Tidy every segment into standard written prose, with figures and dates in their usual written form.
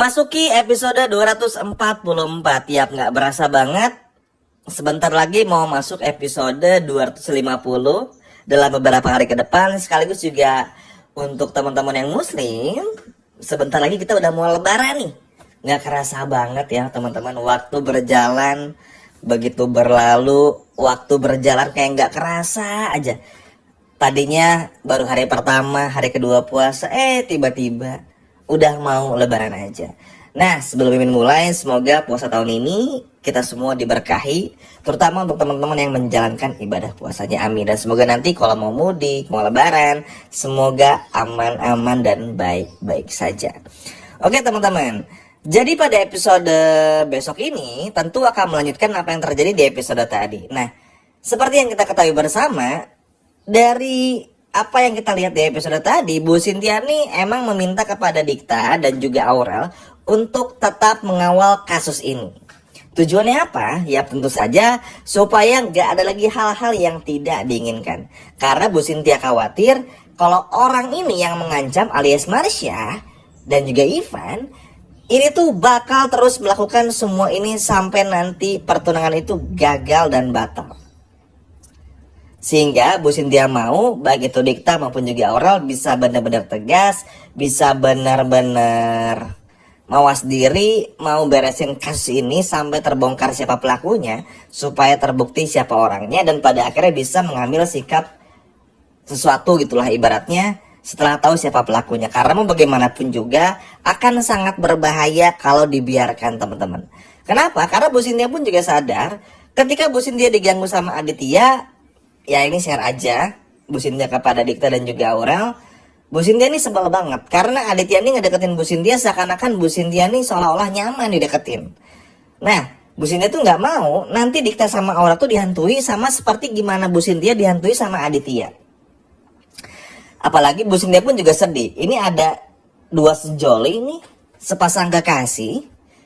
Masuki episode 244. Tiap nggak berasa banget, sebentar lagi mau masuk episode 250 dalam beberapa hari ke depan. Sekaligus juga untuk teman-teman yang muslim, sebentar lagi kita udah mau lebaran nih. Nggak kerasa banget ya teman-teman, waktu berjalan begitu berlalu, waktu berjalan kayak nggak kerasa aja. Tadinya baru hari pertama, hari kedua puasa, tiba-tiba udah mau lebaran aja. Nah, sebelum Mimin mulai, semoga puasa tahun ini kita semua diberkahi, terutama untuk teman-teman yang menjalankan ibadah puasanya, amin. Dan semoga nanti kalau mau mudik, mau lebaran, semoga aman-aman dan baik-baik saja. Oke teman-teman, jadi pada episode besok ini tentu akan melanjutkan apa yang terjadi di episode tadi. Nah, seperti yang kita ketahui bersama, dari apa yang kita lihat di episode tadi, Bu Cynthia nih emang meminta kepada Dikta dan juga Aurel untuk tetap mengawal kasus ini. Tujuannya apa? Ya tentu saja supaya nggak ada lagi hal-hal yang tidak diinginkan. Karena Bu Cynthia khawatir kalau orang ini yang mengancam alias Marsha dan juga Ivan ini tuh bakal terus melakukan semua ini sampai nanti pertunangan itu gagal dan batal. Sehingga Bu Cynthia mau baik itu Dikta maupun juga Aurel bisa benar-benar tegas, bisa benar-benar mawas diri, mau beresin kasus ini sampai terbongkar siapa pelakunya, supaya terbukti siapa orangnya, dan pada akhirnya bisa mengambil sikap sesuatu gitulah ibaratnya setelah tahu siapa pelakunya. Karena mau bagaimanapun juga akan sangat berbahaya kalau dibiarkan teman-teman. Kenapa? Karena Bu Cynthia pun juga sadar ketika Bu Cynthia diganggu sama Aditya, ya ini share aja Bu Cynthia kepada Dikta dan juga Aurel. Bu Cynthia ini sebel banget karena Aditya ini ngedeketin Bu Cynthia seakan-akan Bu Cynthia ini seolah-olah nyaman dideketin. Nah, Bu Cynthia tuh nggak mau nanti Dikta sama Aurel tuh dihantui sama seperti gimana Bu Cynthia dihantui sama Aditya. Apalagi Bu Cynthia pun juga sedih. Ini ada dua sejoli nih, sepasang kekasih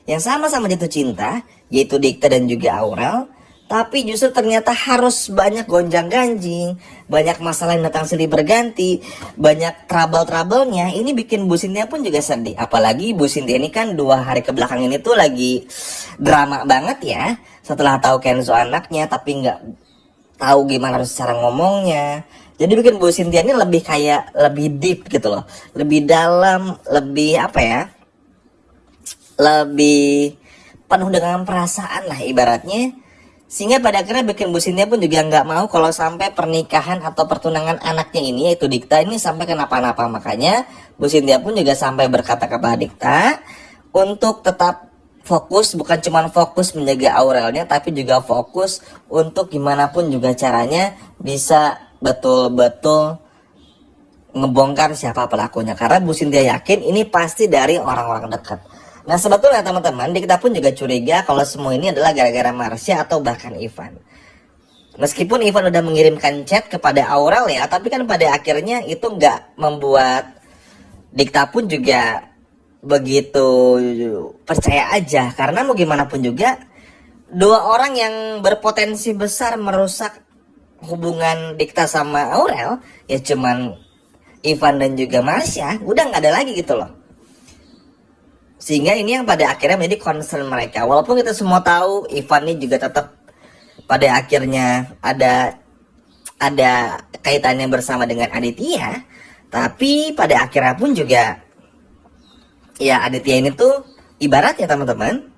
yang sama-sama jatuh cinta, yaitu Dikta dan juga Aurel. Tapi justru ternyata harus banyak gonjang-ganjing, banyak masalah yang datang silih berganti, banyak trouble-troublenya. Ini bikin Bu Cynthia pun juga sedih. Apalagi Bu Cynthia ini kan 2 hari kebelakang ini tuh lagi drama banget ya. Setelah tahu Kenzo anaknya tapi nggak tahu gimana harus cara ngomongnya. Jadi bikin Bu Cynthia ini lebih kayak lebih deep gitu loh, lebih dalam, lebih apa ya, lebih penuh dengan perasaan lah ibaratnya. Sehingga pada akhirnya bikin Bu Cynthia pun juga nggak mau kalau sampai pernikahan atau pertunangan anaknya ini yaitu Dikta ini sampai kenapa-napa. Makanya Bu Cynthia pun juga sampai berkata kepada Dikta untuk tetap fokus, bukan cuma fokus menjaga Aurelnya tapi juga fokus untuk gimana pun juga caranya bisa betul-betul ngebongkar siapa pelakunya. Karena Bu Cynthia yakin ini pasti dari orang-orang dekat. Nah sebetulnya teman-teman, Dikta pun juga curiga kalau semua ini adalah gara-gara Marsha atau bahkan Ivan. Meskipun Ivan udah mengirimkan chat kepada Aurel ya, tapi kan pada akhirnya itu nggak membuat Dikta pun juga begitu percaya aja. Karena mau gimana pun juga, 2 orang yang berpotensi besar merusak hubungan Dikta sama Aurel, ya cuman Ivan dan juga Marsha, udah nggak ada lagi gitu loh. Sehingga ini yang pada akhirnya menjadi concern mereka. Walaupun kita semua tahu Ivan ini juga tetap pada akhirnya ada kaitannya bersama dengan Aditya. Tapi pada akhirnya pun juga ya Aditya ini tuh ibaratnya teman-teman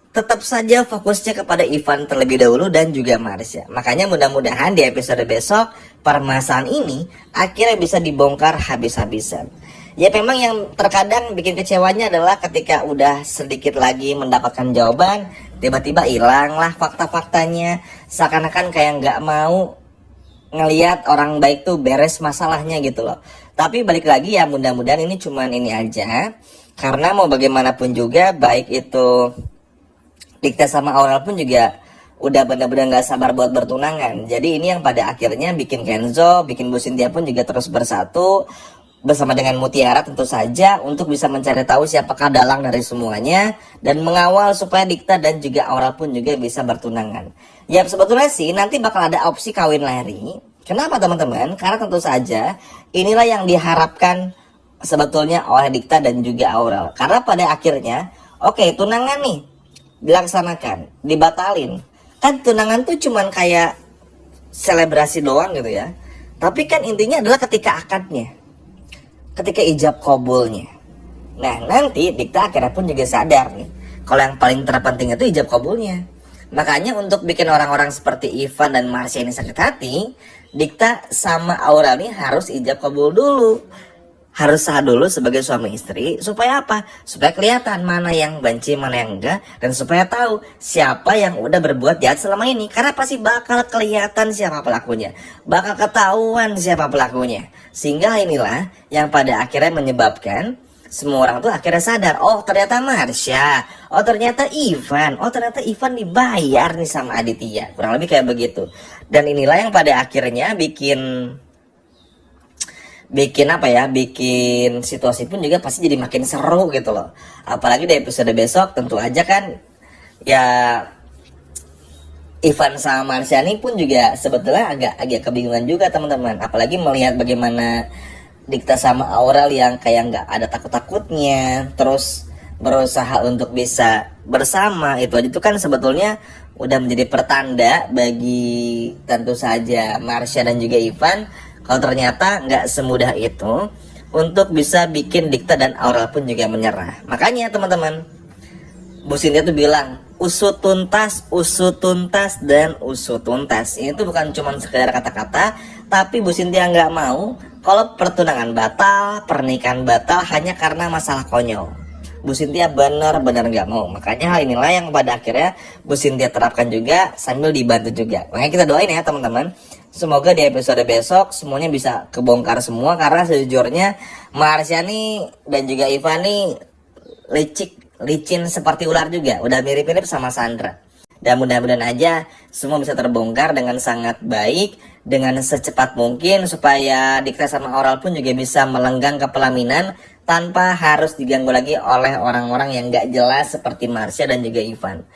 tetap saja fokusnya kepada Ivan terlebih dahulu dan juga Marsha. Makanya mudah-mudahan di episode besok permasalahan ini akhirnya bisa dibongkar habis-habisan. Ya memang yang terkadang bikin kecewanya adalah ketika udah sedikit lagi mendapatkan jawaban, tiba-tiba hilang lah fakta-faktanya. Seakan-akan kayak nggak mau ngelihat orang baik tuh beres masalahnya gitu loh. Tapi balik lagi ya mudah-mudahan ini cuman ini aja. Karena mau bagaimanapun juga baik itu Dikta sama Aurel pun juga udah benar-benar nggak sabar buat bertunangan. Jadi ini yang pada akhirnya bikin Kenzo, bikin Bu Cynthia pun juga terus bersatu bersama dengan Mutiara tentu saja untuk bisa mencari tahu siapakah dalang dari semuanya dan mengawal supaya Dikta dan juga Aurel pun juga bisa bertunangan. Ya sebetulnya sih nanti bakal ada opsi kawin leri. Kenapa teman-teman? Karena tentu saja inilah yang diharapkan sebetulnya oleh Dikta dan juga Aurel. Karena pada akhirnya, oke, tunangan nih dilaksanakan, dibatalin. Kan tunangan tuh cuman kayak selebrasi doang gitu ya. Tapi kan intinya adalah ketika akadnya, ketika ijab kabulnya. Nah, nanti Dikta akhirnya pun juga sadar nih, kalau yang paling terpenting itu ijab kabulnya. Makanya untuk bikin orang-orang seperti Ivan dan Marsha ini sakit hati, Dikta sama Aurel ini harus ijab kabul dulu. Harus sah dulu sebagai suami istri. Supaya apa? Supaya kelihatan mana yang benci, mana yang enggak. Dan supaya tahu siapa yang udah berbuat jahat selama ini. Karena pasti bakal kelihatan siapa pelakunya. Bakal ketahuan siapa pelakunya. Sehingga inilah yang pada akhirnya menyebabkan semua orang tuh akhirnya sadar, oh ternyata Marsha, oh ternyata Ivan, oh ternyata Ivan dibayar nih sama Aditya. Kurang lebih kayak begitu. Dan inilah yang pada akhirnya bikin apa ya, bikin situasi pun juga pasti jadi makin seru gitu loh. Apalagi di episode besok tentu aja kan ya, Ivan sama Marsha ini pun juga sebetulnya agak kebingungan juga teman-teman. Apalagi melihat bagaimana Dikta sama Aurel yang kayak nggak ada takut-takutnya, terus berusaha untuk bisa bersama. Itu aja tuh kan sebetulnya udah menjadi pertanda bagi tentu saja Marsha dan juga Ivan, kalau ternyata nggak semudah itu untuk bisa bikin Dikta dan Aurel pun juga menyerah. Makanya teman-teman, Bu Cynthia tuh bilang usut tuntas, dan usut tuntas. Ini tuh bukan cuma sekedar kata-kata, tapi Bu Cynthia nggak mau kalau pertunangan batal, pernikahan batal hanya karena masalah konyol. Bu Cynthia benar-benar nggak mau. Makanya hal inilah yang pada akhirnya Bu Cynthia terapkan juga sambil dibantu juga. Makanya kita doain ya teman-teman, semoga di episode besok semuanya bisa kebongkar semua. Karena sejujurnya Marsha nih dan juga Ivan nih licin seperti ular juga. Udah mirip-mirip sama Sandra. Dan mudah-mudahan aja semua bisa terbongkar dengan sangat baik, dengan secepat mungkin, supaya Dikta sama Aurel pun juga bisa melenggang ke pelaminan tanpa harus diganggu lagi oleh orang-orang yang gak jelas seperti Marsha dan juga Ivan.